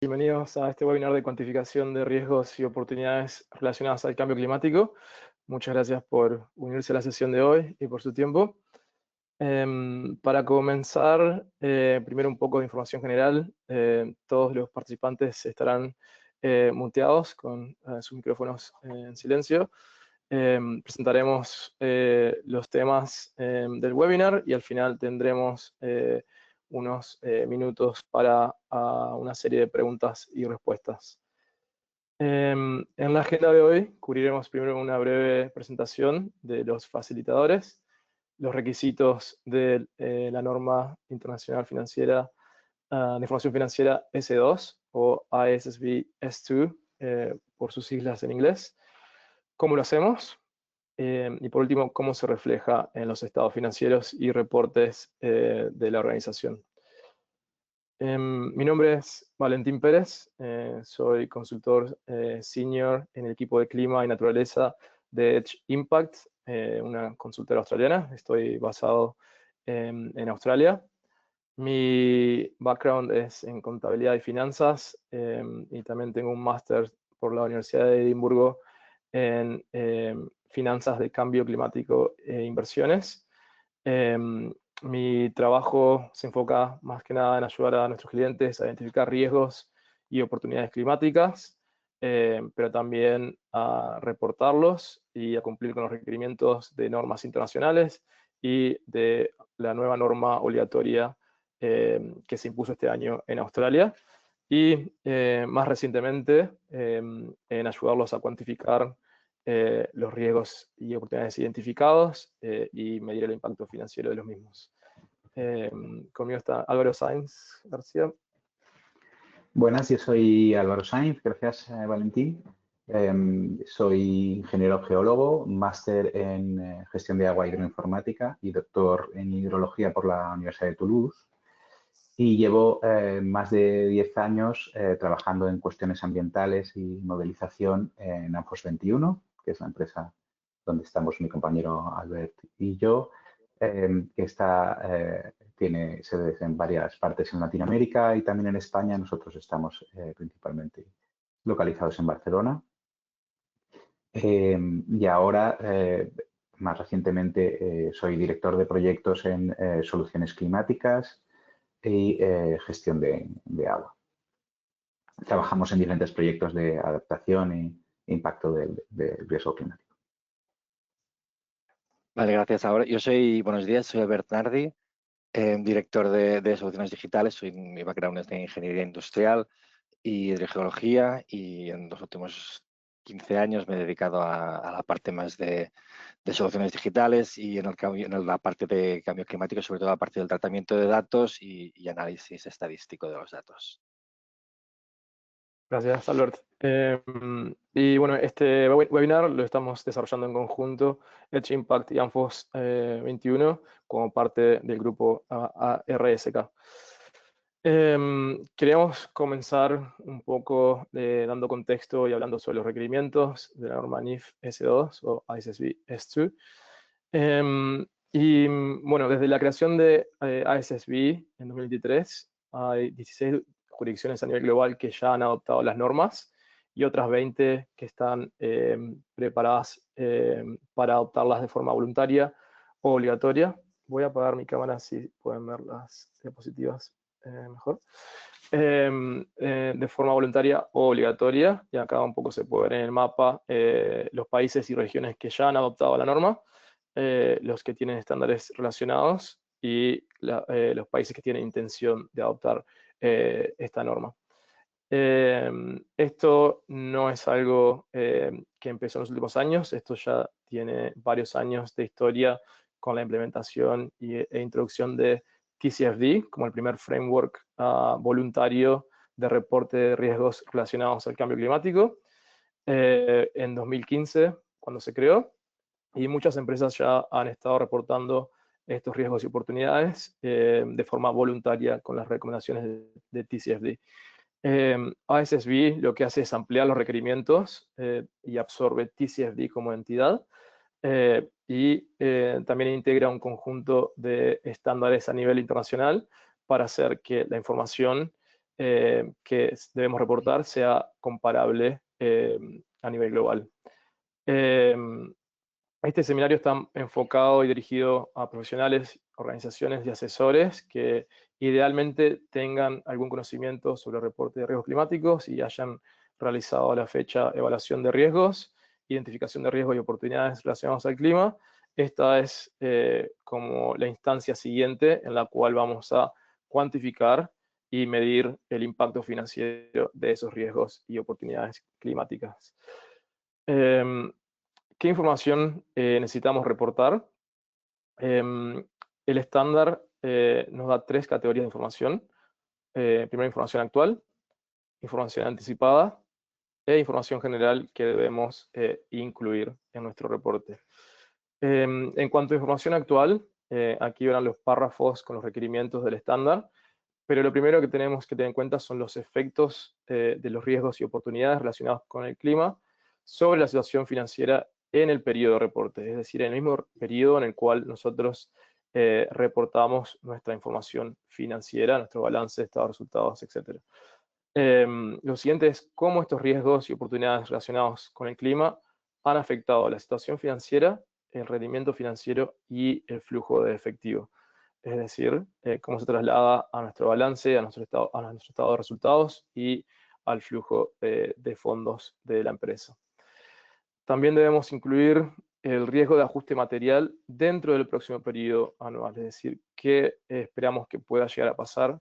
Bienvenidos a este webinar de cuantificación de riesgos y oportunidades relacionadas al cambio climático. Muchas gracias por unirse a la sesión de hoy y por su tiempo. Para comenzar, primero un poco de información general. Todos los participantes estarán muteados con sus micrófonos en silencio. Presentaremos los temas del webinar y al final tendremos unos minutos para una serie de preguntas y respuestas. En la agenda de hoy cubriremos primero una breve presentación de los facilitadores, los requisitos de la norma internacional financiera de información financiera S2 o ISSB S2 por sus siglas en inglés, cómo lo hacemos y por último cómo se refleja en los estados financieros y reportes de la organización. Mi nombre es Valentín Pérez, soy consultor senior en el equipo de clima y naturaleza de Edge Impact, una consultora australiana. Estoy basado en Australia. Mi background es en contabilidad y finanzas y también tengo un máster por la Universidad de Edimburgo en finanzas de cambio climático e inversiones. Mi trabajo se enfoca más que nada en ayudar a nuestros clientes a identificar riesgos y oportunidades climáticas, pero también a reportarlos y a cumplir con los requerimientos de normas internacionales y de la nueva norma obligatoria que se impuso este año en Australia. Y más recientemente en ayudarlos a cuantificar los riesgos y oportunidades identificados y medir el impacto financiero de los mismos. Conmigo está Álvaro Sáenz García. Buenas, yo soy Álvaro Sáenz, gracias Valentín. Soy ingeniero geólogo, máster en gestión de agua e hidroinformática y doctor en hidrología por la Universidad de Toulouse. Y llevo más de 10 años trabajando en cuestiones ambientales y modelización en Amphos 21, que es la empresa donde estamos mi compañero Albert y yo, que tiene sedes en varias partes en Latinoamérica y también en España. Nosotros estamos principalmente localizados en Barcelona. Y ahora, más recientemente, soy director de proyectos en soluciones climáticas y gestión de agua. Trabajamos en diferentes proyectos de adaptación e impacto del riesgo climático. Vale, gracias. Ahora, buenos días, soy Albert Nardi, director de soluciones digitales. Mi background es de ingeniería industrial y de geología, y en los últimos 15 años me he dedicado a la parte más de soluciones digitales y en la parte de cambio climático, sobre todo la parte del tratamiento de datos y análisis estadístico de los datos. Gracias, Albert. Y bueno, este webinar lo estamos desarrollando en conjunto, Edge Impact y Amphos 21, como parte del grupo RSK. Queríamos comenzar un poco dando contexto y hablando sobre los requerimientos de la norma NIF S2 o ISSB S2. Y bueno, desde la creación de ISSB en 2023, hay 16 jurisdicciones a nivel global que ya han adoptado las normas y otras 20 que están preparadas para adoptarlas de forma voluntaria o obligatoria. Voy a apagar mi cámara si pueden ver las diapositivas mejor. De forma voluntaria o obligatoria, y acá un poco se puede ver en el mapa los países y regiones que ya han adoptado la norma, los que tienen estándares relacionados y los países que tienen intención de adoptar esta norma. Esto no es algo que empezó en los últimos años, esto ya tiene varios años de historia con la implementación e introducción de TCFD como el primer framework voluntario de reporte de riesgos relacionados al cambio climático en 2015, cuando se creó, y muchas empresas ya han estado reportando estos riesgos y oportunidades de forma voluntaria con las recomendaciones de TCFD. ISSB lo que hace es ampliar los requerimientos y absorbe TCFD como entidad y también integra un conjunto de estándares a nivel internacional para hacer que la información que debemos reportar sea comparable a nivel global. Este seminario está enfocado y dirigido a profesionales, organizaciones y asesores que idealmente tengan algún conocimiento sobre el reporte de riesgos climáticos y hayan realizado a la fecha evaluación de riesgos, identificación de riesgos y oportunidades relacionados al clima. Esta es como la instancia siguiente en la cual vamos a cuantificar y medir el impacto financiero de esos riesgos y oportunidades climáticas. ¿Qué información necesitamos reportar? El estándar nos da 3 categorías de información. Primero, información actual, información anticipada e información general que debemos incluir en nuestro reporte. En cuanto a información actual, aquí verán los párrafos con los requerimientos del estándar, pero lo primero que tenemos que tener en cuenta son los efectos de los riesgos y oportunidades relacionados con el clima sobre la situación financiera en el periodo de reporte, es decir, en el mismo periodo en el cual nosotros reportamos nuestra información financiera, nuestro balance, estado de resultados, etc. Lo siguiente es cómo estos riesgos y oportunidades relacionados con el clima han afectado la situación financiera, el rendimiento financiero y el flujo de efectivo. Es decir, cómo se traslada a nuestro balance, a nuestro estado de resultados y al flujo de fondos de la empresa. También debemos incluir el riesgo de ajuste material dentro del próximo periodo anual, es decir, qué esperamos que pueda llegar a pasar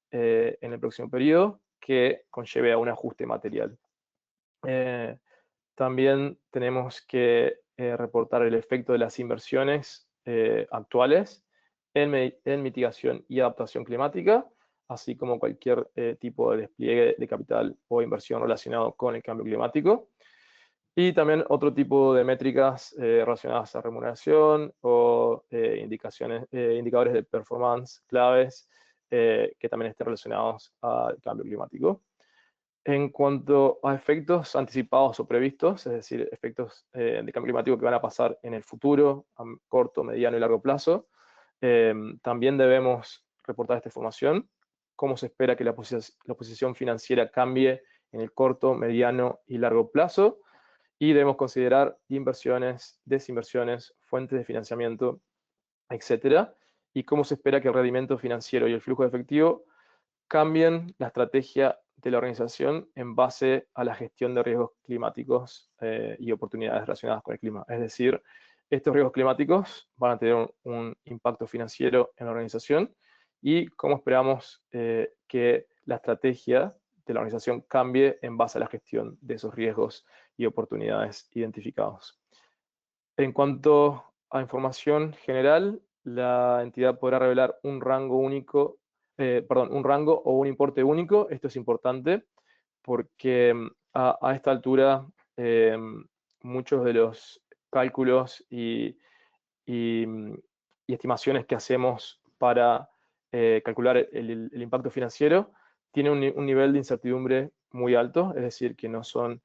en el próximo periodo que conlleve a un ajuste material. También tenemos que reportar el efecto de las inversiones actuales en mitigación y adaptación climática, así como cualquier tipo de despliegue de capital o inversión relacionado con el cambio climático. Y también otro tipo de métricas relacionadas a remuneración o indicadores de performance claves que también estén relacionados al cambio climático. En cuanto a efectos anticipados o previstos, es decir, efectos de cambio climático que van a pasar en el futuro, a corto, mediano y largo plazo, también debemos reportar esta información, cómo se espera que la posición financiera cambie en el corto, mediano y largo plazo, y debemos considerar inversiones, desinversiones, fuentes de financiamiento, etcétera, y cómo se espera que el rendimiento financiero y el flujo de efectivo cambien la estrategia de la organización en base a la gestión de riesgos climáticos y oportunidades relacionadas con el clima. Es decir, estos riesgos climáticos van a tener un impacto financiero en la organización y cómo esperamos que la estrategia de la organización cambie en base a la gestión de esos riesgos y oportunidades identificados. En cuanto a información general, la entidad podrá revelar un rango único, un rango o un importe único. Esto es importante porque a esta altura muchos de los cálculos y estimaciones que hacemos para calcular el impacto financiero tienen un nivel de incertidumbre muy alto, es decir, que no son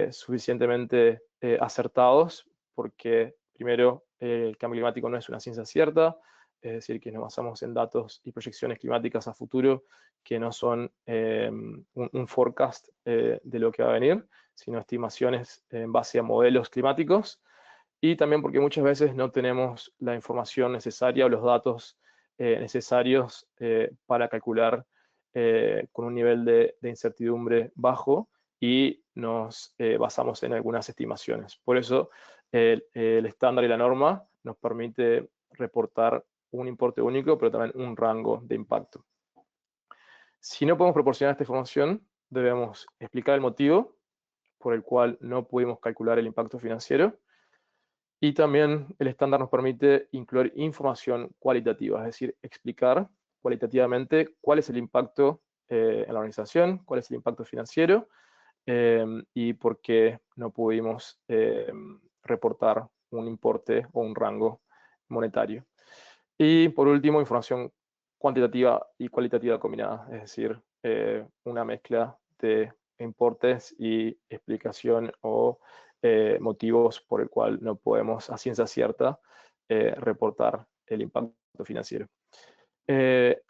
suficientemente acertados porque, primero, el cambio climático no es una ciencia cierta, es decir, que nos basamos en datos y proyecciones climáticas a futuro que no son un forecast de lo que va a venir, sino estimaciones en base a modelos climáticos, y también porque muchas veces no tenemos la información necesaria o los datos necesarios para calcular con un nivel de incertidumbre bajo y nos basamos en algunas estimaciones. Por eso el estándar y la norma nos permite reportar un importe único, pero también un rango de impacto. Si no podemos proporcionar esta información, debemos explicar el motivo por el cual no pudimos calcular el impacto financiero, y también el estándar nos permite incluir información cualitativa, es decir, explicar cualitativamente cuál es el impacto en la organización, cuál es el impacto financiero y por qué no pudimos reportar un importe o un rango monetario. Y por último, información cuantitativa y cualitativa combinada, es decir, una mezcla de importes y explicación o motivos por el cual no podemos a ciencia cierta reportar el impacto financiero.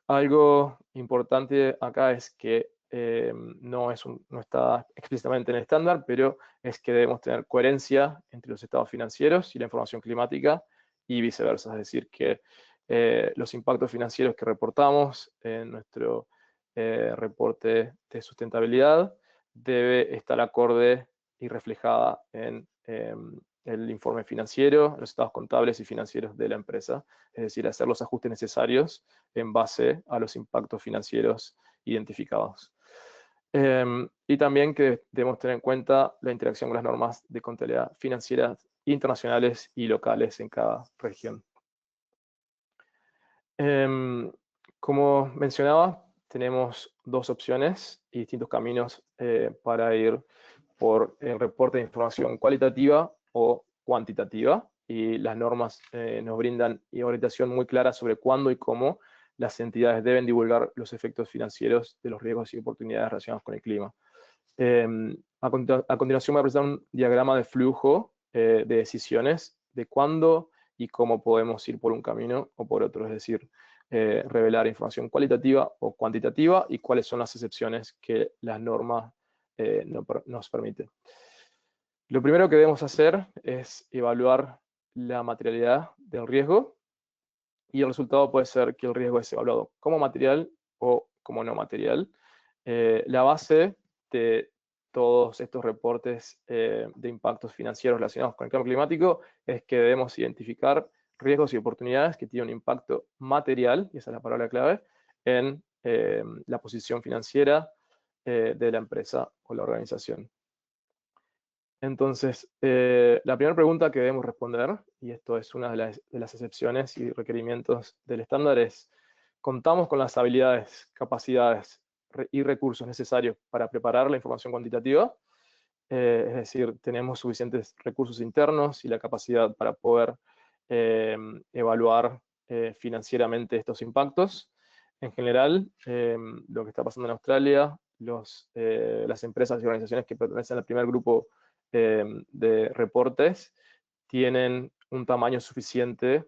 Algo importante acá es que no está explícitamente en el estándar, pero es que debemos tener coherencia entre los estados financieros y la información climática y viceversa. Es decir, que los impactos financieros que reportamos en nuestro reporte de sustentabilidad debe estar acorde y reflejada en el informe financiero, los estados contables y financieros de la empresa, es decir, hacer los ajustes necesarios en base a los impactos financieros identificados. Y también que debemos tener en cuenta la interacción con las normas de contabilidad financiera internacionales y locales en cada región. Como mencionaba, tenemos dos opciones y distintos caminos para ir por el reporte de información cualitativa o cuantitativa, y las normas nos brindan orientación muy clara sobre cuándo y cómo las entidades deben divulgar los efectos financieros de los riesgos y oportunidades relacionados con el clima. A continuación voy a presentar un diagrama de flujo de decisiones de cuándo y cómo podemos ir por un camino o por otro, es decir, revelar información cualitativa o cuantitativa y cuáles son las excepciones que las normas nos permiten. Lo primero que debemos hacer es evaluar la materialidad del riesgo, y el resultado puede ser que el riesgo es evaluado como material o como no material. La base de todos estos reportes de impactos financieros relacionados con el cambio climático es que debemos identificar riesgos y oportunidades que tienen un impacto material, y esa es la palabra clave, en la posición financiera de la empresa o la organización. Entonces, la primera pregunta que debemos responder, y esto es una de las excepciones y requerimientos del estándar, es: ¿contamos con las habilidades, capacidades y recursos necesarios para preparar la información cuantitativa? Es decir, ¿tenemos suficientes recursos internos y la capacidad para poder evaluar financieramente estos impactos? En general, lo que está pasando en Australia, las empresas y organizaciones que pertenecen al primer grupo de reportes tienen un tamaño suficiente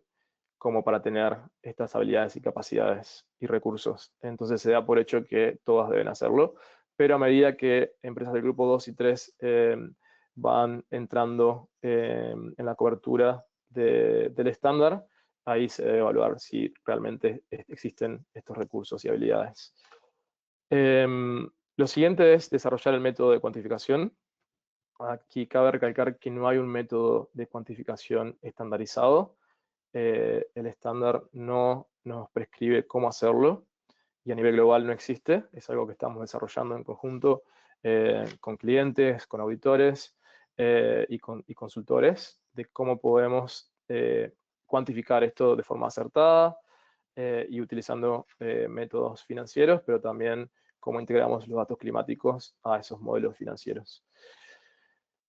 como para tener estas habilidades y capacidades y recursos. Entonces se da por hecho que todas deben hacerlo, pero a medida que empresas del grupo 2 y 3 van entrando en la cobertura del estándar, ahí se debe evaluar si realmente existen estos recursos y habilidades. Lo siguiente es desarrollar el método de cuantificación. Aquí cabe recalcar que no hay un método de cuantificación estandarizado. El estándar no nos prescribe cómo hacerlo, y a nivel global no existe. Es algo que estamos desarrollando en conjunto con clientes, con auditores y consultores, de cómo podemos cuantificar esto de forma acertada y utilizando métodos financieros, pero también cómo integramos los datos climáticos a esos modelos financieros.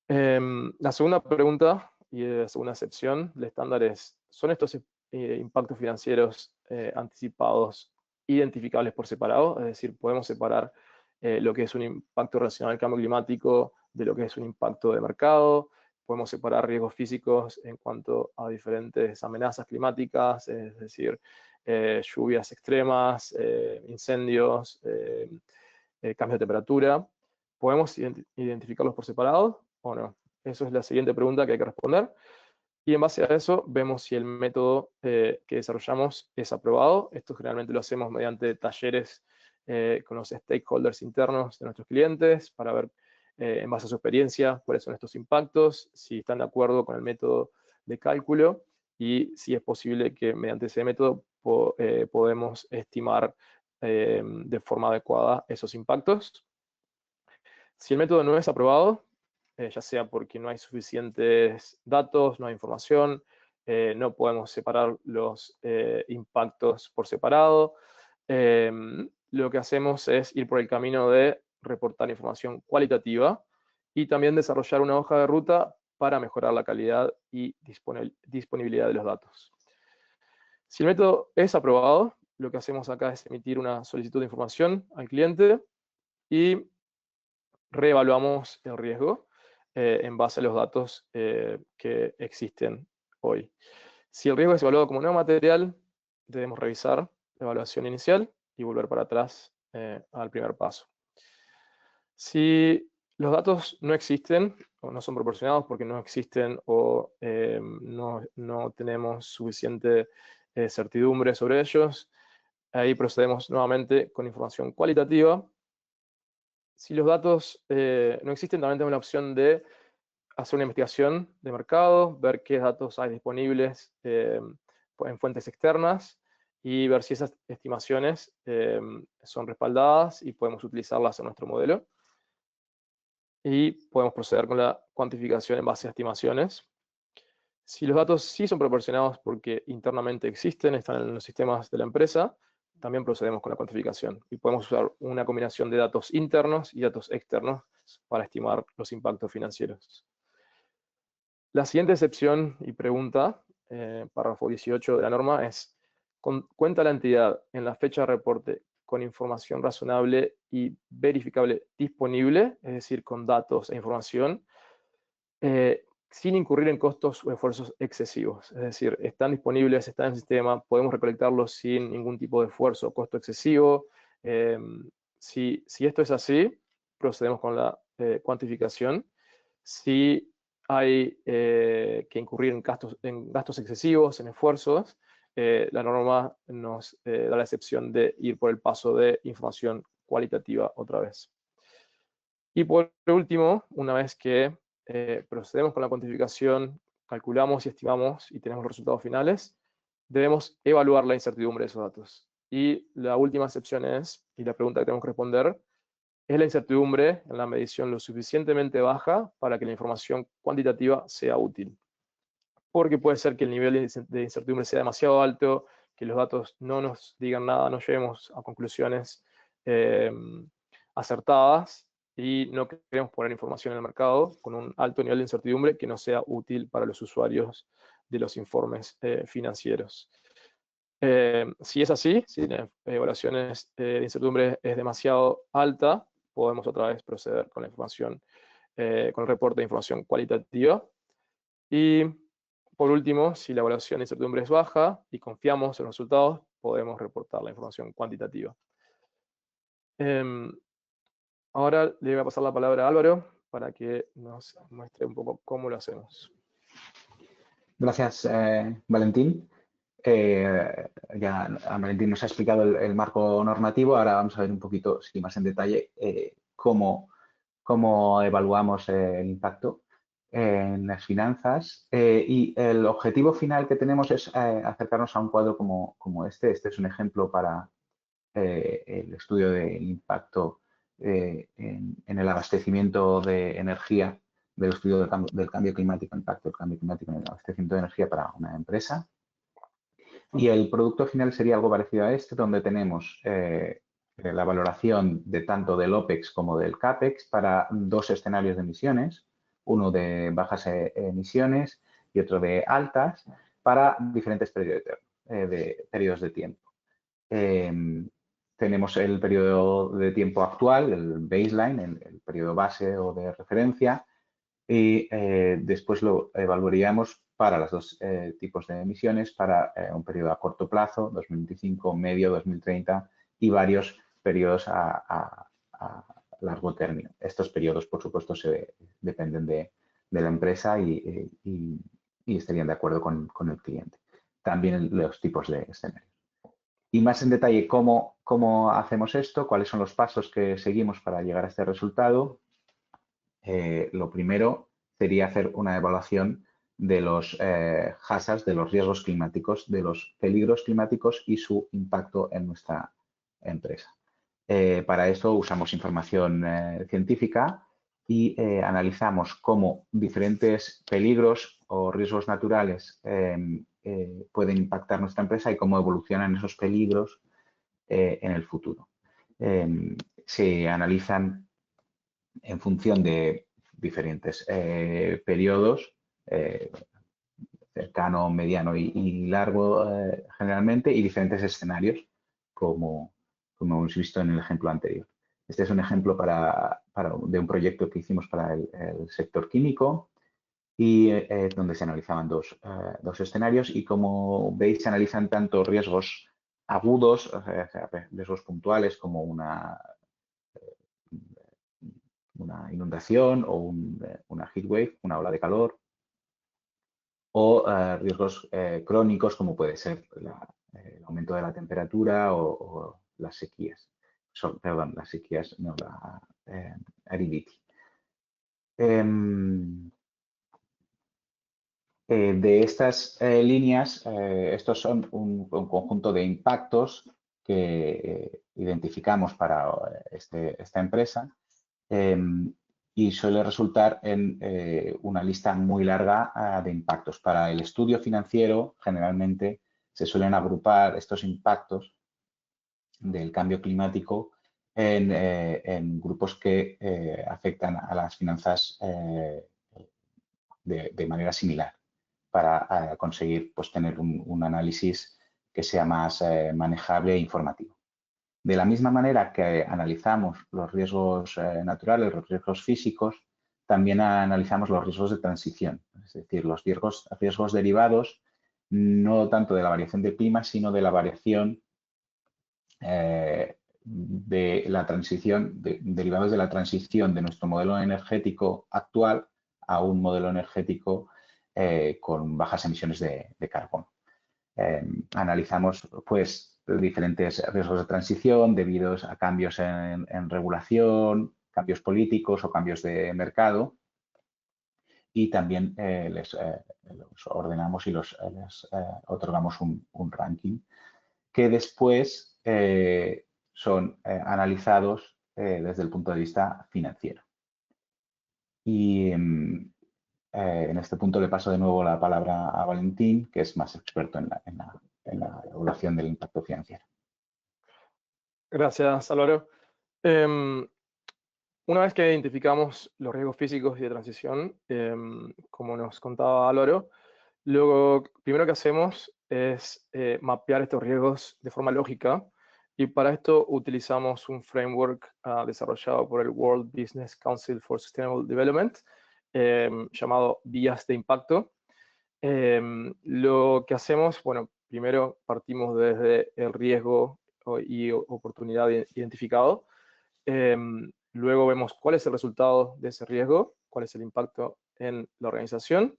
La segunda pregunta y la segunda excepción del estándar es: ¿son estos impactos financieros anticipados identificables por separado? Es decir, podemos separar lo que es un impacto relacionado al cambio climático de lo que es un impacto de mercado. Podemos separar riesgos físicos en cuanto a diferentes amenazas climáticas, es decir, lluvias extremas, incendios, cambios de temperatura. ¿Podemos identificarlos por separado o no? Eso es la siguiente pregunta que hay que responder. Y en base a eso vemos si el método que desarrollamos es aprobado. Esto generalmente lo hacemos mediante talleres con los stakeholders internos de nuestros clientes para ver en base a su experiencia cuáles son estos impactos, si están de acuerdo con el método de cálculo y si es posible que mediante ese método podemos estimar de forma adecuada esos impactos. Si el método no es aprobado, ya sea porque no hay suficientes datos, no hay información, no podemos separar los impactos por separado, lo que hacemos es ir por el camino de reportar información cualitativa y también desarrollar una hoja de ruta para mejorar la calidad y disponibilidad de los datos. Si el método es aprobado, lo que hacemos acá es emitir una solicitud de información al cliente y reevaluamos el riesgo en base a los datos que existen hoy. Si el riesgo es evaluado como no material, debemos revisar evaluación inicial y volver para atrás al primer paso. Si los datos no existen o no son proporcionados porque no existen o no tenemos suficiente certidumbre sobre ellos, ahí procedemos nuevamente con información cualitativa. Si los datos no existen, también tenemos la opción de hacer una investigación de mercado, ver qué datos hay disponibles en fuentes externas y ver si esas estimaciones son respaldadas y podemos utilizarlas en nuestro modelo. Y podemos proceder con la cuantificación en base a estimaciones. Si los datos sí son proporcionados porque internamente existen, están en los sistemas de la empresa, también procedemos con la cuantificación. Y podemos usar una combinación de datos internos y datos externos para estimar los impactos financieros. La siguiente excepción y pregunta, párrafo 18 de la norma, es: ¿cuenta la entidad en la fecha de reporte con información razonable y verificable disponible, es decir, con datos e información, sin incurrir en costos o esfuerzos excesivos? Es decir, están disponibles, están en el sistema, podemos recolectarlos sin ningún tipo de esfuerzo o costo excesivo. Si esto es así, procedemos con la cuantificación. Si hay que incurrir en gastos excesivos, en esfuerzos, la norma nos da la excepción de ir por el paso de información cualitativa otra vez. Y por último, una vez que procedemos con la cuantificación, calculamos y estimamos y tenemos los resultados finales, debemos evaluar la incertidumbre de esos datos. Y la última excepción es, y la pregunta que tenemos que responder, ¿es la incertidumbre en la medición lo suficientemente baja para que la información cuantitativa sea útil? Porque puede ser que el nivel de incertidumbre sea demasiado alto, que los datos no nos digan nada, no lleguemos a conclusiones acertadas y no queremos poner información en el mercado con un alto nivel de incertidumbre que no sea útil para los usuarios de los informes financieros. Si es así, si la evaluación de incertidumbre es demasiado alta, podemos otra vez proceder con la información, con el reporte de información cualitativa. Y por último, si la evaluación de incertidumbre es baja y confiamos en los resultados, podemos reportar la información cuantitativa. Ahora le voy a pasar la palabra a Álvaro para que nos muestre un poco cómo lo hacemos. Gracias, Valentín. Ya Valentín nos ha explicado el marco normativo. Ahora vamos a ver un poquito, sí, más en detalle, cómo evaluamos el impacto en las finanzas. Y el objetivo final que tenemos es acercarnos a un cuadro como este. Este es un ejemplo para el estudio del impacto en el abastecimiento de energía, del estudio del cambio climático, impacto del cambio climático en el abastecimiento de energía para una empresa. Y el producto final sería algo parecido a este, donde tenemos la valoración de tanto del OPEX como del CAPEX para dos escenarios de emisiones, uno de bajas emisiones y otro de altas, para diferentes periodos de tiempo. Tenemos el periodo de tiempo actual, el baseline, el periodo base o de referencia, y después lo evaluaríamos para los dos tipos de emisiones, para un periodo a corto plazo, 2025, medio, 2030, y varios periodos a largo término. Estos periodos, por supuesto, dependen de la empresa y estarían de acuerdo con el cliente. También los tipos de escenarios. Y más en detalle, ¿cómo hacemos esto? ¿Cuáles son los pasos que seguimos para llegar a este resultado? Lo primero sería hacer una evaluación de los hazards, de los riesgos climáticos, de los peligros climáticos y su impacto en nuestra empresa. Para eso usamos información científica y analizamos cómo diferentes peligros o riesgos naturales pueden impactar nuestra empresa y cómo evolucionan esos peligros en el futuro. Se analizan en función de diferentes periodos, cercano, mediano y largo generalmente, y diferentes escenarios, como hemos visto en el ejemplo anterior. Este es un ejemplo de un proyecto que hicimos para el sector químico y donde se analizaban dos escenarios, y como veis se analizan tanto riesgos agudos, o sea, riesgos puntuales como una inundación o una heatwave, una ola de calor, o riesgos crónicos como puede ser el aumento de la temperatura o las sequías. Perdón, las sequías, no, la aridity. De estas líneas, estos son un conjunto de impactos que identificamos para esta empresa y suele resultar en una lista muy larga de impactos. Para el estudio financiero, generalmente se suelen agrupar estos impactos del cambio climático en grupos que afectan a las finanzas de manera similar para conseguir pues, tener un análisis que sea más manejable e informativo. De la misma manera que analizamos los riesgos naturales, los riesgos físicos, también analizamos los riesgos de transición, es decir, los riesgos derivados no tanto de la variación de clima, sino de la variación de la transición, derivados de la transición de nuestro modelo energético actual a un modelo energético con bajas emisiones de carbono. Analizamos pues diferentes riesgos de transición debidos a cambios en regulación, cambios políticos o cambios de mercado y también los ordenamos y les otorgamos un ranking que después son analizados desde el punto de vista financiero. Y en este punto le paso de nuevo la palabra a Valentín, que es más experto en la evaluación del impacto financiero. Gracias, Álvaro. Una vez que identificamos los riesgos físicos y de transición, como nos contaba Álvaro, luego primero que hacemos es mapear estos riesgos de forma lógica, y para esto utilizamos un framework desarrollado por el World Business Council for Sustainable Development, llamado Vías de Impacto. Lo que hacemos, bueno, primero partimos desde el riesgo y oportunidad identificado. Luego vemos cuál es el resultado de ese riesgo, cuál es el impacto en la organización,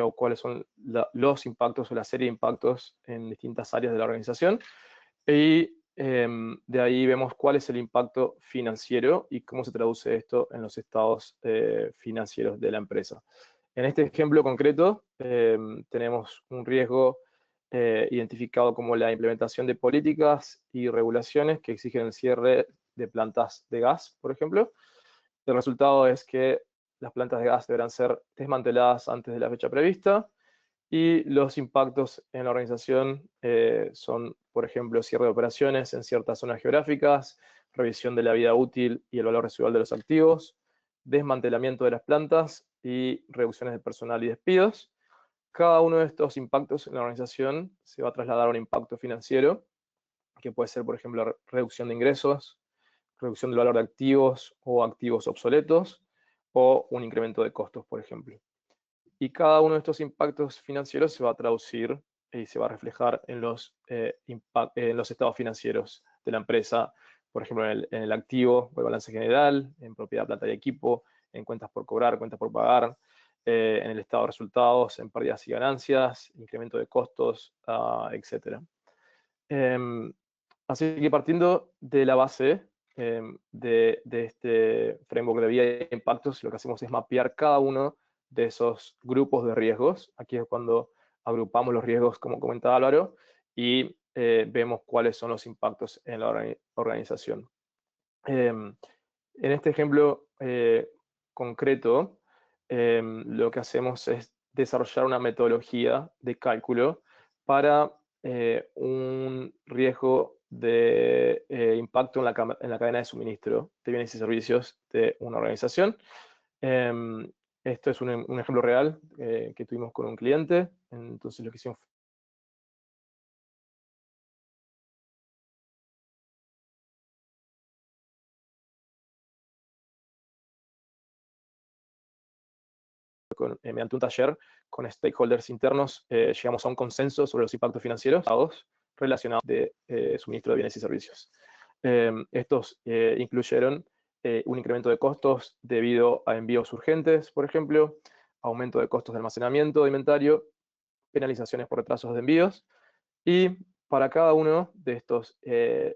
o cuáles son los impactos o la serie de impactos en distintas áreas de la organización. Y de ahí vemos cuál es el impacto financiero y cómo se traduce esto en los estados financieros de la empresa. En este ejemplo concreto, tenemos un riesgo identificado como la implementación de políticas y regulaciones que exigen el cierre de plantas de gas, por ejemplo. El resultado es que las plantas de gas deberán ser desmanteladas antes de la fecha prevista, y los impactos en la organización son, por ejemplo, cierre de operaciones en ciertas zonas geográficas, revisión de la vida útil y el valor residual de los activos, desmantelamiento de las plantas y reducciones de personal y despidos. Cada uno de estos impactos en la organización se va a trasladar a un impacto financiero, que puede ser, por ejemplo, reducción de ingresos, reducción del valor de activos o activos obsoletos, o un incremento de costos, por ejemplo. Y cada uno de estos impactos financieros se va a traducir y se va a reflejar en los estados financieros de la empresa, por ejemplo, en el activo o el balance general, en propiedad, planta y equipo, en cuentas por cobrar, cuentas por pagar, en el estado de resultados, en pérdidas y ganancias, incremento de costos, etc. Así que partiendo de la base de este framework de vía de impactos, lo que hacemos es mapear cada uno de esos grupos de riesgos. Aquí es cuando agrupamos los riesgos, como comentaba Álvaro, y vemos cuáles son los impactos en la organización. En este ejemplo concreto, lo que hacemos es desarrollar una metodología de cálculo para un riesgo de impacto en la cadena de suministro de bienes y servicios de una organización. Esto es un ejemplo real que tuvimos con un cliente. Entonces lo que hicimos mediante un taller con stakeholders internos, llegamos a un consenso sobre los impactos financieros relacionados de suministro de bienes y servicios. Estos incluyeron un incremento de costos debido a envíos urgentes, por ejemplo, aumento de costos de almacenamiento de inventario, penalizaciones por retrasos de envíos, y para cada uno de estos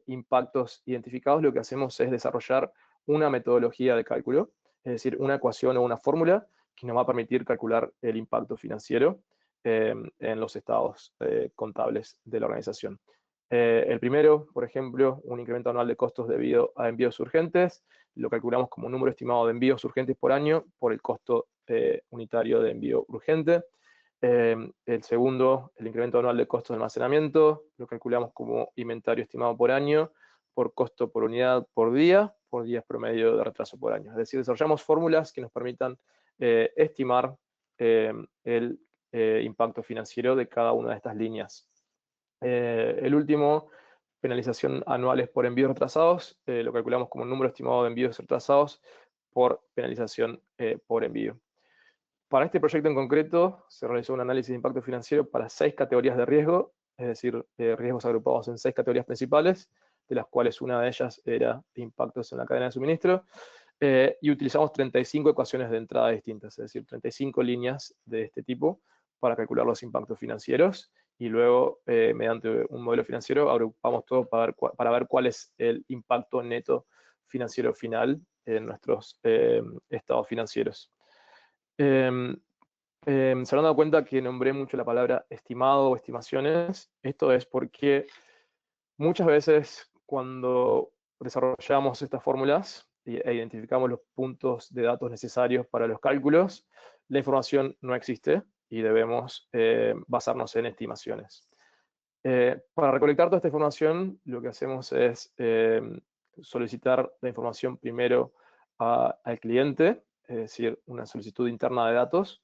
impactos identificados lo que hacemos es desarrollar una metodología de cálculo, es decir, una ecuación o una fórmula que nos va a permitir calcular el impacto financiero en los estados contables de la organización. El primero, por ejemplo, un incremento anual de costos debido a envíos urgentes, lo calculamos como un número estimado de envíos urgentes por año por el costo unitario de envío urgente. El segundo, el incremento anual de costos de almacenamiento, lo calculamos como inventario estimado por año, por costo por unidad por días promedio de retraso por año. Es decir, desarrollamos fórmulas que nos permitan estimar el impacto financiero de cada una de estas líneas. El último, penalización anuales por envíos retrasados, lo calculamos como un número estimado de envíos retrasados por penalización por envío. Para este proyecto en concreto, se realizó un análisis de impacto financiero para 6 categorías de riesgo, es decir, riesgos agrupados en 6 categorías principales, de las cuales una de ellas era impactos en la cadena de suministro, y utilizamos 35 ecuaciones de entrada distintas, es decir, 35 líneas de este tipo para calcular los impactos financieros, y luego, mediante un modelo financiero, agrupamos todo para ver cuál es el impacto neto financiero final en nuestros estados financieros. Se habrán dado cuenta que nombré mucho la palabra estimado o estimaciones. Esto es porque muchas veces cuando desarrollamos estas fórmulas e identificamos los puntos de datos necesarios para los cálculos, la información no existe y debemos basarnos en estimaciones. Para recolectar toda esta información, lo que hacemos es solicitar la información primero al cliente, es decir, una solicitud interna de datos.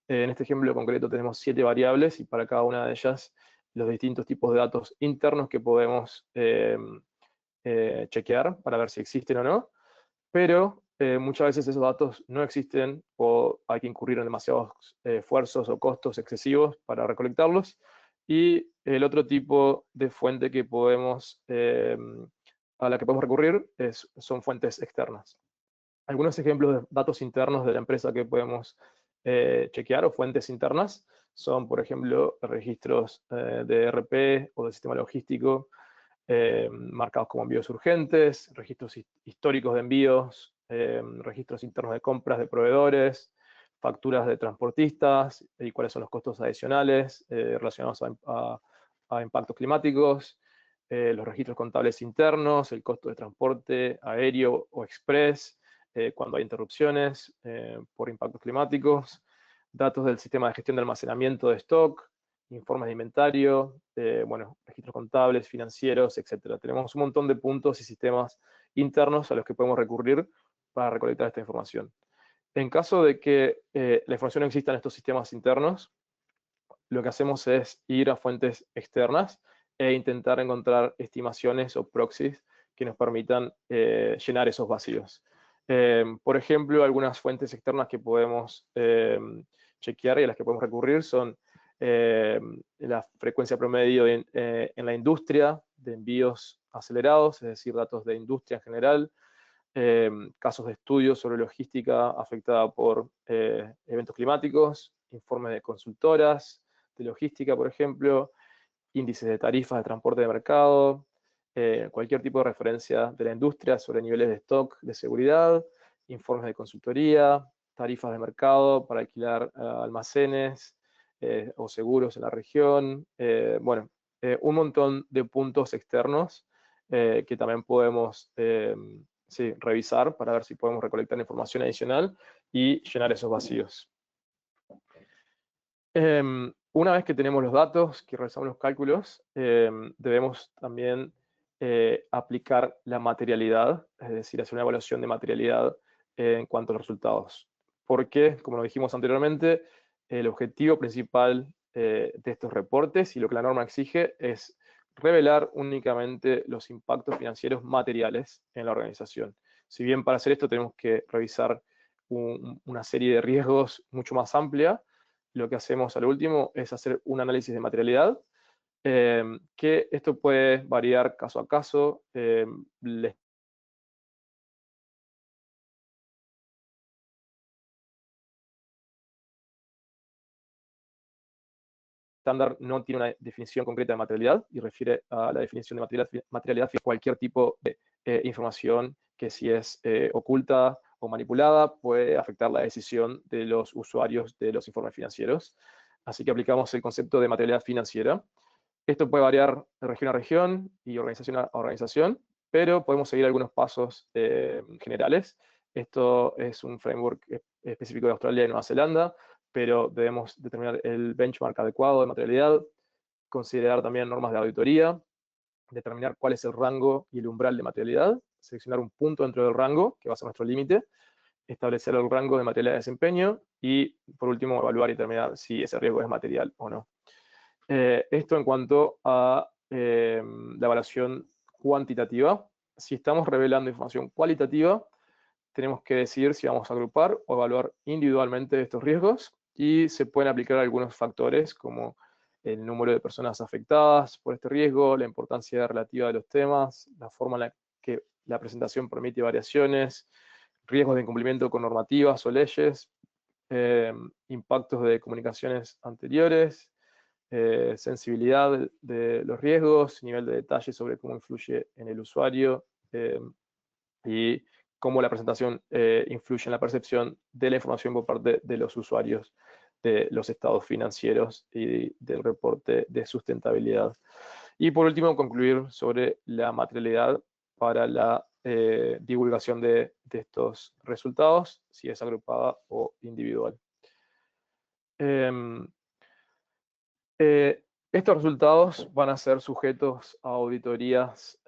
En este ejemplo concreto tenemos 7 variables y para cada una de ellas los distintos tipos de datos internos que podemos chequear para ver si existen o no, pero muchas veces esos datos no existen o hay que incurrir en demasiados esfuerzos o costos excesivos para recolectarlos. Y el otro tipo de fuente que a la que podemos recurrir son fuentes externas. Algunos ejemplos de datos internos de la empresa que podemos chequear o fuentes internas son, por ejemplo, registros de ERP o de sistema logístico marcados como envíos urgentes, registros históricos de envíos, registros internos de compras de proveedores, facturas de transportistas y cuáles son los costos adicionales relacionados a impactos climáticos, los registros contables internos, el costo de transporte aéreo o express, cuando hay interrupciones por impactos climáticos, datos del sistema de gestión de almacenamiento de stock, informes de inventario, registros contables, financieros, etc. Tenemos un montón de puntos y sistemas internos a los que podemos recurrir para recolectar esta información. En caso de que la información no exista en estos sistemas internos, lo que hacemos es ir a fuentes externas e intentar encontrar estimaciones o proxies que nos permitan llenar esos vacíos. Por ejemplo, algunas fuentes externas que podemos chequear y a las que podemos recurrir son la frecuencia promedio en la industria de envíos acelerados, es decir, datos de industria en general, casos de estudios sobre logística afectada por eventos climáticos, informes de consultoras de logística, por ejemplo, índices de tarifas de transporte de mercado, cualquier tipo de referencia de la industria sobre niveles de stock de seguridad, informes de consultoría, tarifas de mercado para alquilar almacenes o seguros en la región, un montón de puntos externos que también podemos revisar para ver si podemos recolectar información adicional y llenar esos vacíos. Una vez que tenemos los datos, que realizamos los cálculos, debemos también aplicar la materialidad, es decir, hacer una evaluación de materialidad en cuanto a los resultados. Porque, como lo dijimos anteriormente, el objetivo principal de estos reportes y lo que la norma exige es revelar únicamente los impactos financieros materiales en la organización. Si bien para hacer esto tenemos que revisar una serie de riesgos mucho más amplia, lo que hacemos al último es hacer un análisis de materialidad que esto puede variar caso a caso. El estándar no tiene una definición concreta de materialidad y refiere a la definición de materialidad a cualquier tipo de información que, si es oculta o manipulada, puede afectar la decisión de los usuarios de los informes financieros. Así que aplicamos el concepto de materialidad financiera. Esto puede variar de región a región y organización a organización, pero podemos seguir algunos pasos generales. Esto es un framework específico de Australia y Nueva Zelanda, pero debemos determinar el benchmark adecuado de materialidad, considerar también normas de auditoría, determinar cuál es el rango y el umbral de materialidad, seleccionar un punto dentro del rango, que va a ser nuestro límite, establecer el rango de materialidad de desempeño y, por último, evaluar y determinar si ese riesgo es material o no. Esto en cuanto a la evaluación cuantitativa. Si estamos revelando información cualitativa, tenemos que decidir si vamos a agrupar o evaluar individualmente estos riesgos, y se pueden aplicar algunos factores como el número de personas afectadas por este riesgo, la importancia relativa de los temas, la forma en la que la presentación permite variaciones, riesgos de incumplimiento con normativas o leyes, impactos de comunicaciones anteriores, sensibilidad de los riesgos, nivel de detalle sobre cómo influye en el usuario, y cómo la presentación influye en la percepción de la información por parte de los usuarios de los estados financieros y del reporte de sustentabilidad. Y por último, concluir sobre la materialidad para la divulgación de estos resultados, si es agrupada o individual. Estos resultados van a ser sujetos a auditorías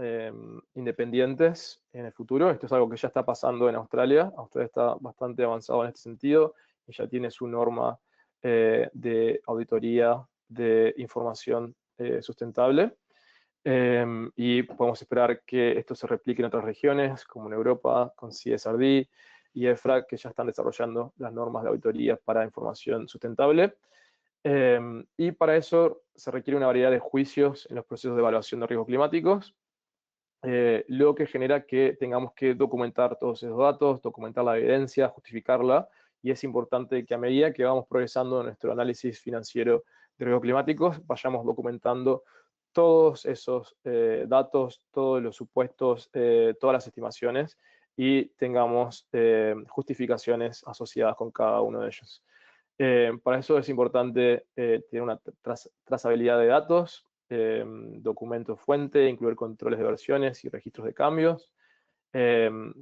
independientes en el futuro. Esto es algo que ya está pasando en Australia. Australia está bastante avanzado en este sentido y ya tiene su norma de auditoría de información sustentable. Y podemos esperar que esto se replique en otras regiones, como en Europa, con CSRD y EFRA, que ya están desarrollando las normas de auditoría para información sustentable. Y para eso se requiere una variedad de juicios en los procesos de evaluación de riesgos climáticos, lo que genera que tengamos que documentar todos esos datos, documentar la evidencia, justificarla, y es importante que a medida que vamos progresando en nuestro análisis financiero de riesgos climáticos, vayamos documentando todos esos datos, todos los supuestos, todas las estimaciones, y tengamos justificaciones asociadas con cada uno de ellos. Para eso es importante tener una trazabilidad de datos, documento fuente, incluir controles de versiones y registros de cambios.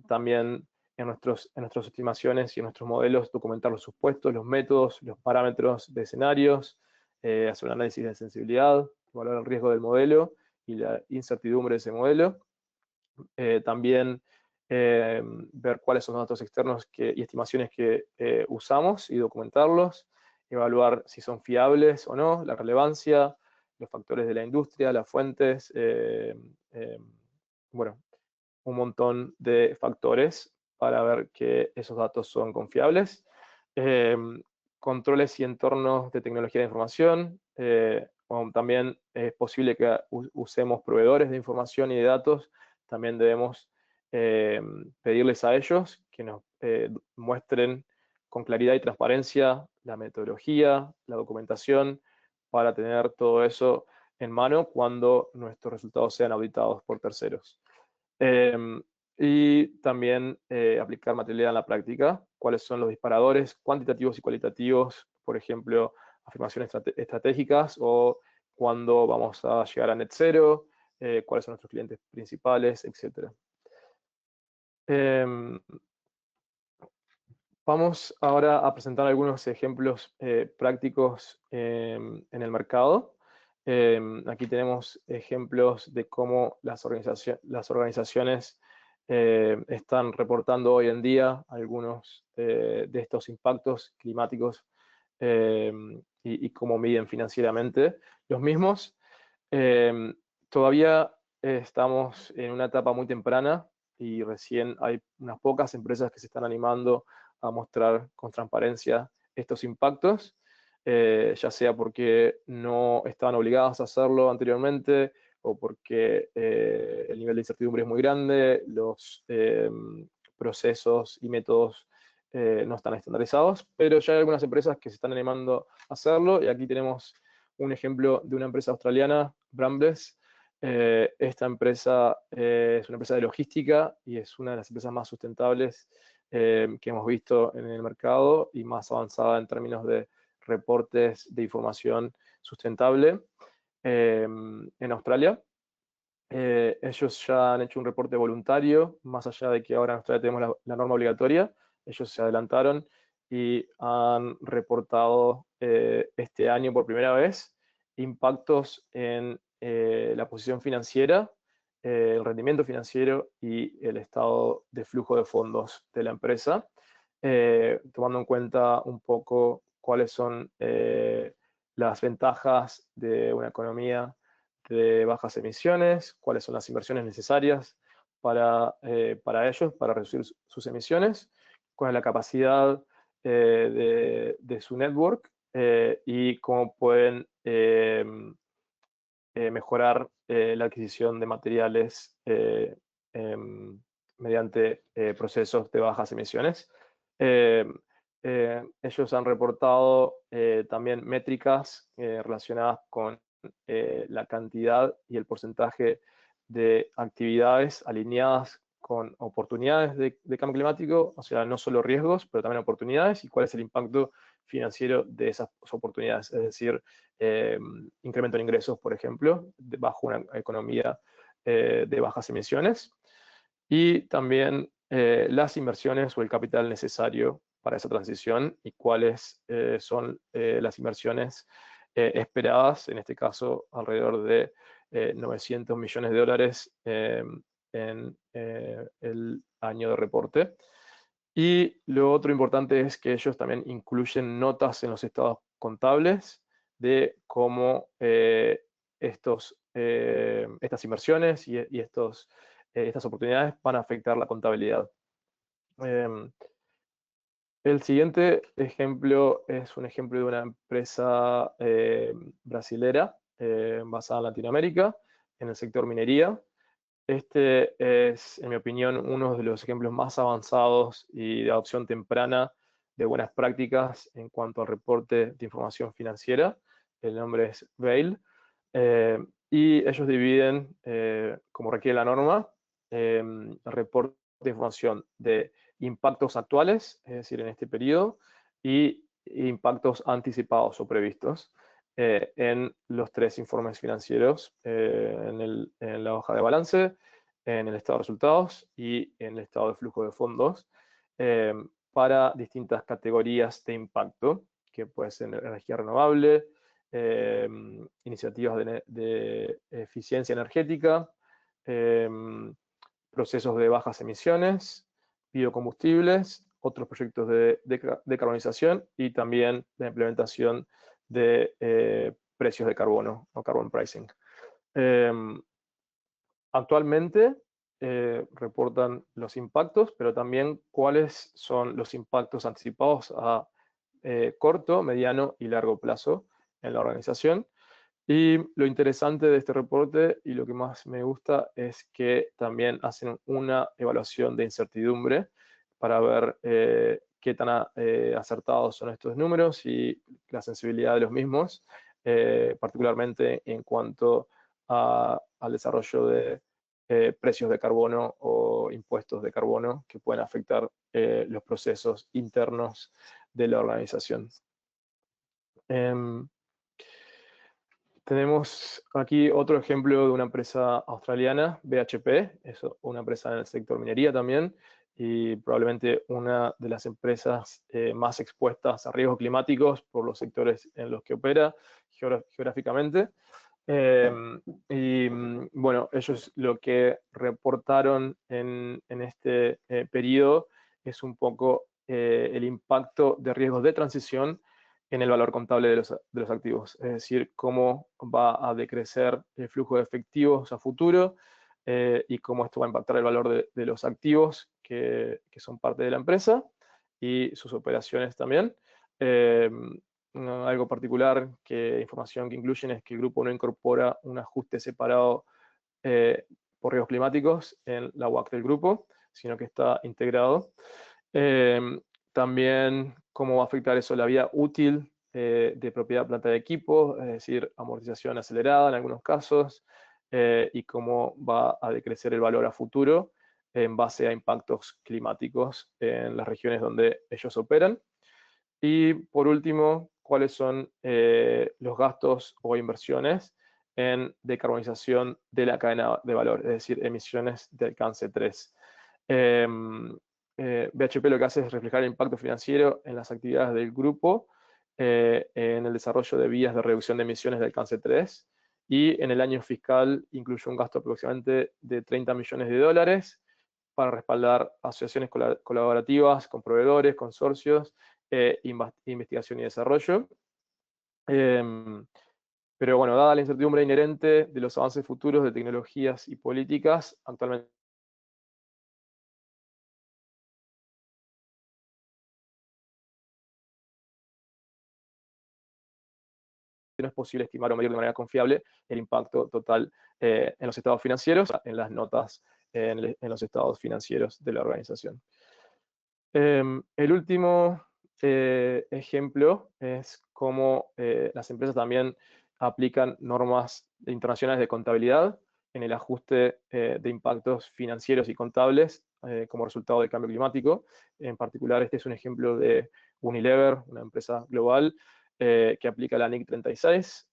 También en nuestras estimaciones y en nuestros modelos documentar los supuestos, los métodos, los parámetros de escenarios, hacer un análisis de sensibilidad, evaluar el riesgo del modelo y la incertidumbre de ese modelo. También ver cuáles son los datos externos y estimaciones que usamos y documentarlos, evaluar si son fiables o no, la relevancia, los factores de la industria, las fuentes, bueno, un montón de factores para ver que esos datos son confiables. Controles y entornos de tecnología de información. También es posible que usemos proveedores de información y de datos. También debemos pedirles a ellos que nos muestren con claridad y transparencia la metodología, la documentación, para tener todo eso en mano cuando nuestros resultados sean auditados por terceros. Y también aplicar materialidad en la práctica, cuáles son los disparadores cuantitativos y cualitativos, por ejemplo, afirmaciones estratégicas o cuándo vamos a llegar a net cero, cuáles son nuestros clientes principales, etc. Vamos ahora a presentar algunos ejemplos prácticos en el mercado. Aquí tenemos ejemplos de cómo las organizaciones están reportando hoy en día algunos de estos impactos climáticos y cómo miden financieramente los mismos. Todavía estamos en una etapa muy temprana y recién hay unas pocas empresas que se están animando a mostrar con transparencia estos impactos. ya sea porque no estaban obligadas a hacerlo anteriormente o porque el nivel de incertidumbre es muy grande, los procesos y métodos no están estandarizados, pero ya hay algunas empresas que se están animando a hacerlo, y aquí tenemos un ejemplo de una empresa australiana, Brambles. Esta empresa es una empresa de logística y es una de las empresas más sustentables que hemos visto en el mercado y más avanzada en términos de reportes de información sustentable en Australia. Ellos ya han hecho un reporte voluntario, más allá de que ahora en Australia tenemos la norma obligatoria. Ellos se adelantaron y han reportado este año por primera vez impactos en la posición financiera, el rendimiento financiero y el estado de flujo de fondos de la empresa, tomando en cuenta un poco cuáles son las ventajas de una economía de bajas emisiones, cuáles son las inversiones necesarias para ellos, para reducir sus emisiones, cuál es la capacidad de su network y cómo pueden mejorar la adquisición de materiales mediante procesos de bajas emisiones. Ellos han reportado también métricas relacionadas con la cantidad y el porcentaje de actividades alineadas con oportunidades de cambio climático, o sea, no solo riesgos, pero también oportunidades, y cuál es el impacto financiero de esas oportunidades, es decir, incremento en ingresos, por ejemplo, bajo una economía de bajas emisiones, y también las inversiones o el capital necesario para esa transición y cuáles son las inversiones esperadas, en este caso alrededor de 900 millones de dólares en el año de reporte. Y lo otro importante es que ellos también incluyen notas en los estados contables de cómo estas inversiones y estas oportunidades van a afectar la contabilidad. El siguiente ejemplo es un ejemplo de una empresa brasilera basada en Latinoamérica, en el sector minería. Este es, en mi opinión, uno de los ejemplos más avanzados y de adopción temprana de buenas prácticas en cuanto al reporte de información financiera. El nombre es Veil. Y ellos dividen, como requiere la norma, el reporte de información de impactos actuales, es decir, en este periodo, y impactos anticipados o previstos en los tres informes financieros, en la hoja de balance, en el estado de resultados y en el estado de flujo de fondos, para distintas categorías de impacto, que puede ser energía renovable, iniciativas de eficiencia energética, procesos de bajas emisiones, biocombustibles, otros proyectos de decarbonización y también la implementación de precios de carbono o carbon pricing. Actualmente reportan los impactos, pero también cuáles son los impactos anticipados a corto, mediano y largo plazo en la organización. Y lo interesante de este reporte y lo que más me gusta es que también hacen una evaluación de incertidumbre para ver qué tan acertados son estos números y la sensibilidad de los mismos, particularmente en cuanto al desarrollo de precios de carbono o impuestos de carbono que pueden afectar los procesos internos de la organización. Tenemos aquí otro ejemplo de una empresa australiana, BHP, es una empresa en el sector minería también, y probablemente una de las empresas más expuestas a riesgos climáticos por los sectores en los que opera geográficamente. Y bueno, ellos lo que reportaron en este periodo es un poco el impacto de riesgos de transición en el valor contable de los activos, es decir, cómo va a decrecer el flujo de efectivos a futuro y cómo esto va a impactar el valor de los activos que son parte de la empresa y sus operaciones también. algo particular, información que incluyen es que el grupo no incorpora un ajuste separado por riesgos climáticos en la WACC del grupo, sino que está integrado. También cómo va a afectar eso la vida útil de propiedad planta de equipo, es decir, amortización acelerada en algunos casos, y cómo va a decrecer el valor a futuro en base a impactos climáticos en las regiones donde ellos operan. Y por último, cuáles son los gastos o inversiones en decarbonización de la cadena de valor, es decir, emisiones de alcance 3. BHP lo que hace es reflejar el impacto financiero en las actividades del grupo, en el desarrollo de vías de reducción de emisiones de alcance 3, y en el año fiscal incluye un gasto aproximadamente de $30 millones para respaldar asociaciones colaborativas con proveedores, consorcios, investigación y desarrollo. Pero bueno, dada la incertidumbre inherente de los avances futuros de tecnologías y políticas, actualmente no es posible estimar o medir de manera confiable el impacto total en los estados financieros, en las notas en los estados financieros de la organización. El último ejemplo es cómo las empresas también aplican normas internacionales de contabilidad en el ajuste de impactos financieros y contables como resultado del cambio climático. En particular, este es un ejemplo de Unilever, una empresa global que aplica la NIC 36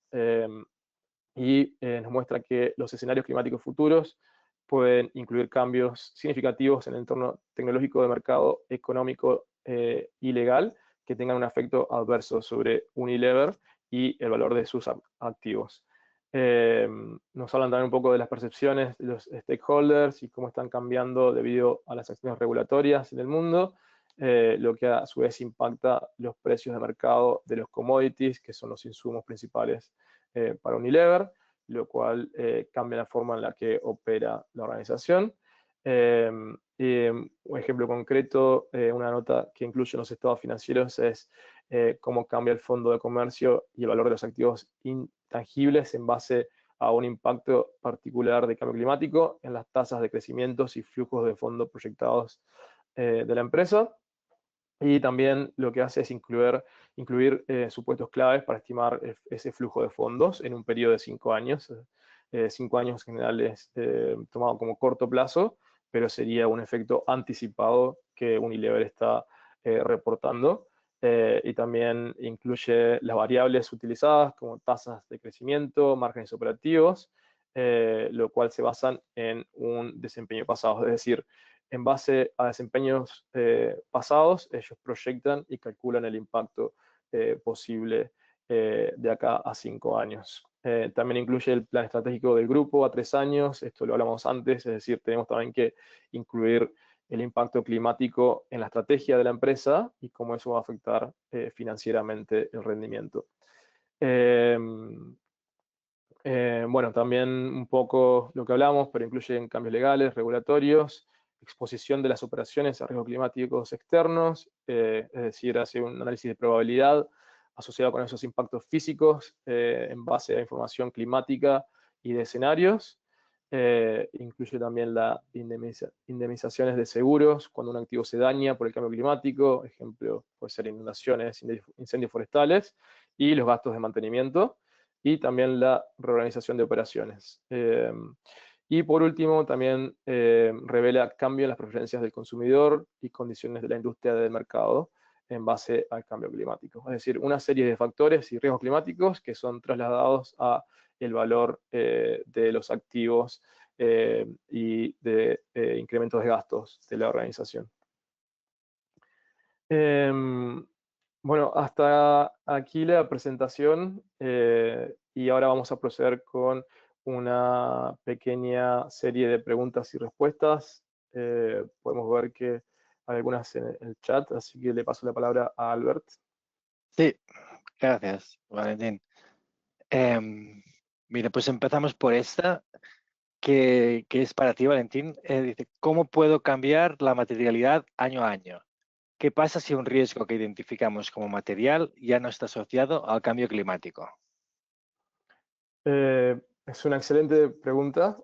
y nos muestra que los escenarios climáticos futuros pueden incluir cambios significativos en el entorno tecnológico de mercado, económico y legal que tengan un efecto adverso sobre Unilever y el valor de sus activos. Nos hablan también un poco de las percepciones de los stakeholders y cómo están cambiando debido a las acciones regulatorias en el mundo, lo que a su vez impacta los precios de mercado de los commodities, que son los insumos principales para Unilever, lo cual cambia la forma en la que opera la organización. Un ejemplo concreto, una nota que incluye los estados financieros es cómo cambia el fondo de comercio y el valor de los activos intangibles en base a un impacto particular de cambio climático en las tasas de crecimiento y flujos de fondos proyectados de la empresa. Y también lo que hace es incluir supuestos claves para estimar ese flujo de fondos en un periodo de 5 años. 5 años en general es tomado como corto plazo, pero sería un efecto anticipado que Unilever está reportando. Y también incluye las variables utilizadas como tasas de crecimiento, márgenes operativos, lo cual se basan en un desempeño pasado, es decir, en base a desempeños pasados, ellos proyectan y calculan el impacto posible de acá a 5 años. También incluye el plan estratégico del grupo a 3 años, esto lo hablamos antes, es decir, tenemos también que incluir el impacto climático en la estrategia de la empresa y cómo eso va a afectar financieramente el rendimiento. Bueno, también un poco lo que hablamos, pero incluyen cambios legales, regulatorios, exposición de las operaciones a riesgos climáticos externos, es decir, hace un análisis de probabilidad asociado con esos impactos físicos en base a información climática y de escenarios. Incluye también las indemnizaciones de seguros cuando un activo se daña por el cambio climático, ejemplo, puede ser inundaciones, incendios forestales, y los gastos de mantenimiento, y también la reorganización de operaciones. Y por último, también revela cambio en las preferencias del consumidor y condiciones de la industria del mercado en base al cambio climático. Es decir, una serie de factores y riesgos climáticos que son trasladados a el valor de los activos y de incrementos de gastos de la organización. Bueno, hasta aquí la presentación y ahora vamos a proceder con una pequeña serie de preguntas y respuestas. Podemos ver que hay algunas en el chat, así que le paso la palabra a Albert. Sí, gracias, Valentín. Mira, pues empezamos por esta, que es para ti, Valentín. Dice, ¿cómo puedo cambiar la materialidad año a año? ¿qué pasa si un riesgo que identificamos como material ya no está asociado al cambio climático? Es una excelente pregunta.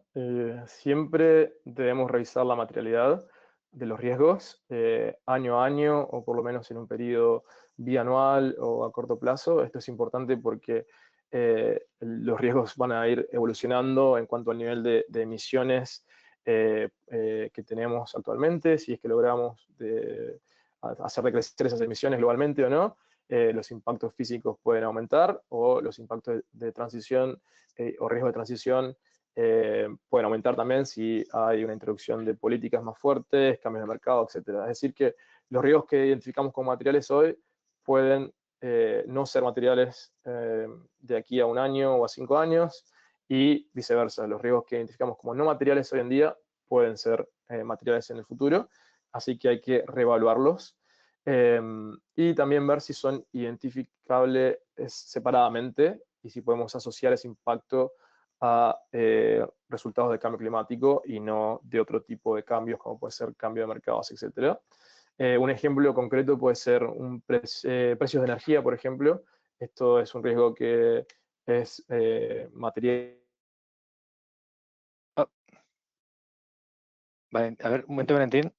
Siempre debemos revisar la materialidad de los riesgos año a año o por lo menos en un periodo bianual o a corto plazo. Esto es importante porque los riesgos van a ir evolucionando en cuanto al nivel de emisiones que tenemos actualmente, si es que logramos hacer decrecer esas emisiones globalmente o no. Los impactos físicos pueden aumentar o los impactos de transición o riesgo de transición pueden aumentar también si hay una introducción de políticas más fuertes, cambios de mercado, etc. Es decir, que los riesgos que identificamos como materiales hoy pueden no ser materiales de aquí a un año o a 5 años y viceversa. Los riesgos que identificamos como no materiales hoy en día pueden ser materiales en el futuro, así que hay que reevaluarlos. Y también ver si son identificables separadamente y si podemos asociar ese impacto a resultados de cambio climático y no de otro tipo de cambios, como puede ser cambio de mercados, etc. Un ejemplo concreto puede ser precios de energía, por ejemplo. Esto es un riesgo que es material. Oh, vale, a ver, un momento, Valentín.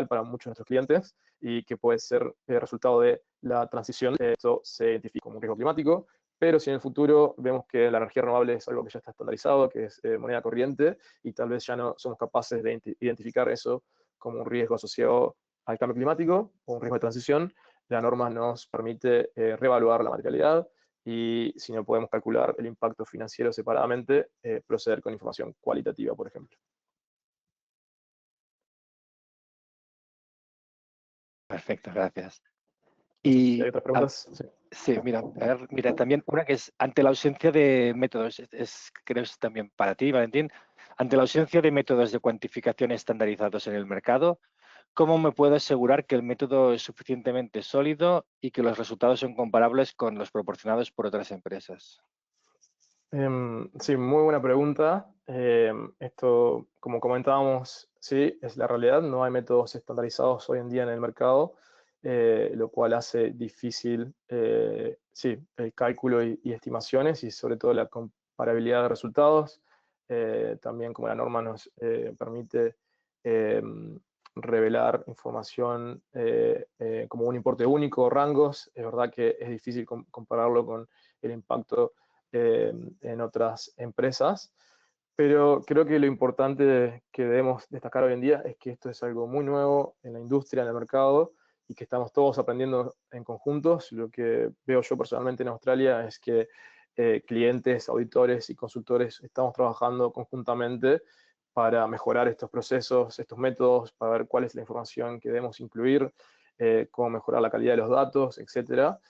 Para muchos de nuestros clientes y que puede ser el resultado de la transición. Esto se identifica como un riesgo climático, pero si en el futuro vemos que la energía renovable es algo que ya está estandarizado, que es moneda corriente, y tal vez ya no somos capaces de identificar eso como un riesgo asociado al cambio climático o un riesgo de transición, la norma nos permite reevaluar la materialidad y si no podemos calcular el impacto financiero separadamente, proceder con información cualitativa, por ejemplo. Perfecto, gracias. ¿Hay otras preguntas? Sí. Sí, mira, a ver, mira, también una que es ante la ausencia de métodos, creo que es también para ti, Valentín, ante la ausencia de métodos de cuantificación estandarizados en el mercado, ¿cómo me puedo asegurar que el método es suficientemente sólido y que los resultados son comparables con los proporcionados por otras empresas? Sí, muy buena pregunta. Esto, como comentábamos, sí, es la realidad. No hay métodos estandarizados hoy en día en el mercado, lo cual hace difícil, sí, el cálculo y estimaciones y sobre todo la comparabilidad de resultados. También como la norma nos permite revelar información como un importe único o rangos, es verdad que es difícil compararlo con el impacto en otras empresas, pero creo que lo importante que debemos destacar hoy en día es que esto es algo muy nuevo en la industria, en el mercado, y que estamos todos aprendiendo en conjuntos. Lo que veo yo personalmente en Australia es que clientes, auditores y consultores estamos trabajando conjuntamente para mejorar estos procesos, estos métodos, para ver cuál es la información que debemos incluir, cómo mejorar la calidad de los datos, etcétera.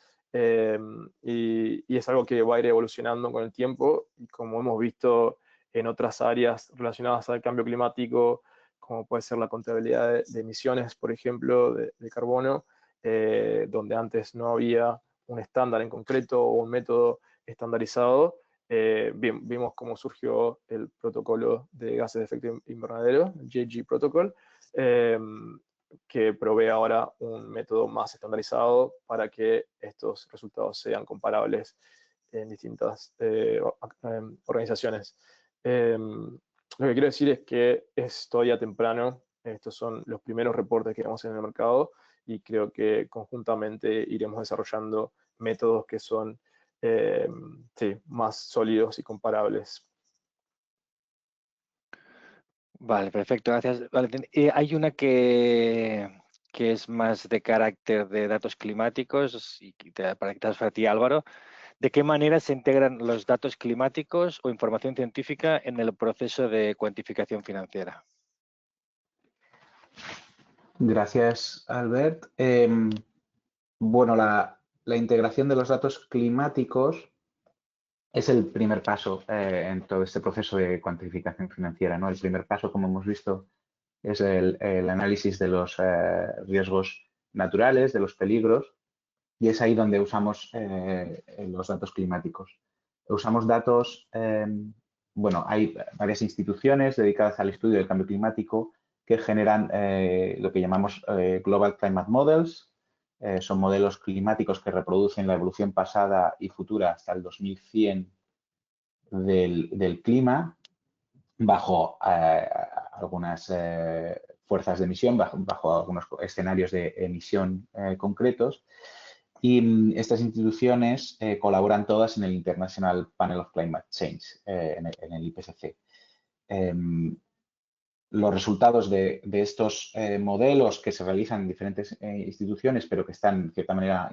Y es algo que va a ir evolucionando con el tiempo y como hemos visto en otras áreas relacionadas al cambio climático, como puede ser la contabilidad de emisiones, por ejemplo, de carbono, donde antes no había un estándar en concreto o un método estandarizado, vimos cómo surgió el protocolo de gases de efecto invernadero, el JG Protocol, que provee ahora un método más estandarizado para que estos resultados sean comparables en distintas organizaciones. Lo que quiero decir es que es todavía temprano, estos son los primeros reportes que vemos en el mercado y creo que conjuntamente iremos desarrollando métodos que son sí, más sólidos y comparables. Vale, perfecto, gracias, Valentín. Hay una que es más de carácter de datos climáticos y para ti, Álvaro. ¿De qué manera se integran los datos climáticos o información científica en el proceso de cuantificación financiera? Gracias, Albert. Bueno, la integración de los datos climáticos es el primer paso en todo este proceso de cuantificación financiera, ¿no? El primer paso, como hemos visto, es el análisis de los riesgos naturales, de los peligros, y es ahí donde usamos los datos climáticos. Usamos datos bueno, hay varias instituciones dedicadas al estudio del cambio climático que generan lo que llamamos Global Climate Models. Son modelos climáticos que reproducen la evolución pasada y futura hasta el 2100 del clima bajo algunas fuerzas de emisión, bajo algunos escenarios de emisión concretos. Y estas instituciones colaboran todas en el International Panel of Climate Change, en el IPCC. Los resultados de estos modelos que se realizan en diferentes instituciones, pero que están de cierta manera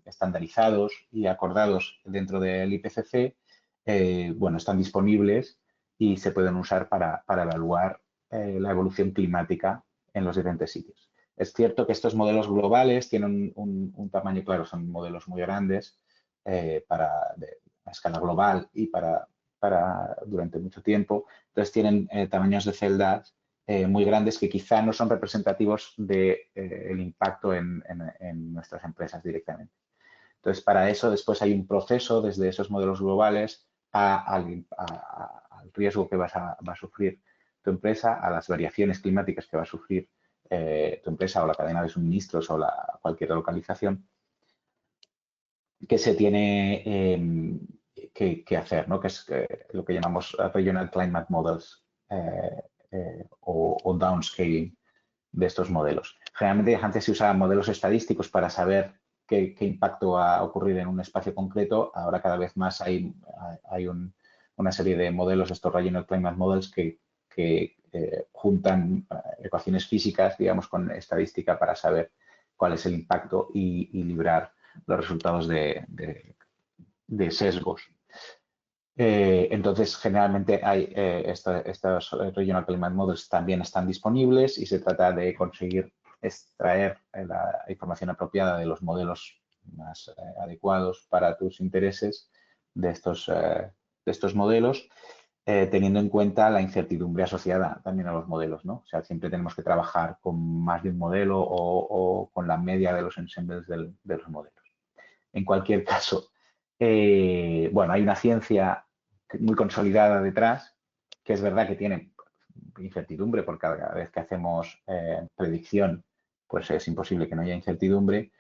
estandarizados y acordados dentro del IPCC, bueno, están disponibles y se pueden usar para evaluar la evolución climática en los diferentes sitios. Es cierto que estos modelos globales tienen un tamaño, claro, son modelos muy grandes a escala global y para durante mucho tiempo. Entonces tienen tamaños de celdas muy grandes que quizá no son representativos del impacto en nuestras empresas directamente. Entonces, para eso después hay un proceso desde esos modelos globales al riesgo que va a sufrir tu empresa, a las variaciones climáticas que va a sufrir tu empresa o la cadena de suministros o cualquier localización que se tiene que hacer, ¿no? Que es lo que llamamos Regional Climate Models o downscaling de estos modelos. Generalmente antes se usaban modelos estadísticos para saber qué impacto va a ocurrir en un espacio concreto. Ahora cada vez más hay una serie de modelos, estos Regional Climate Models, que juntan ecuaciones físicas, digamos, con estadística para saber cuál es el impacto y librar los resultados de sesgos. Entonces, generalmente hay estos Regional Climate Models también están disponibles y se trata de conseguir extraer la información apropiada de los modelos más adecuados para tus intereses de estos modelos, teniendo en cuenta la incertidumbre asociada también a los modelos, ¿no? O sea, siempre tenemos que trabajar con más de un modelo o con la media de los ensembles de los modelos. En cualquier caso, bueno, hay una ciencia muy consolidada detrás, que es verdad que tiene incertidumbre, porque cada vez que hacemos predicción, pues es imposible que no haya incertidumbre,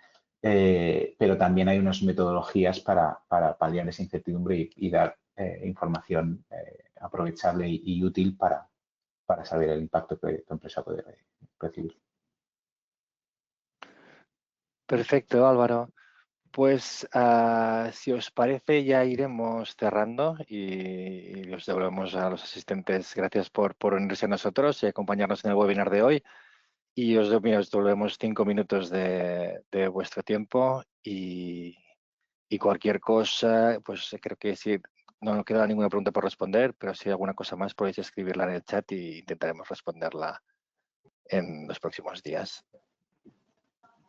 pero también hay unas metodologías para paliar esa incertidumbre y dar información aprovechable y útil para saber el impacto que tu empresa puede recibir. Perfecto, Álvaro. Pues si os parece ya iremos cerrando y os devolvemos a los asistentes. Gracias por unirse a nosotros y acompañarnos en el webinar de hoy. Y os devolvemos 5 minutos de vuestro tiempo y cualquier cosa, pues creo que si no nos queda ninguna pregunta por responder, pero si hay alguna cosa más podéis escribirla en el chat y intentaremos responderla en los próximos días.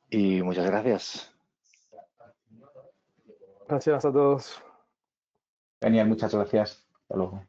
Y muchas gracias. Gracias a todos. Genial, muchas gracias. Hasta luego.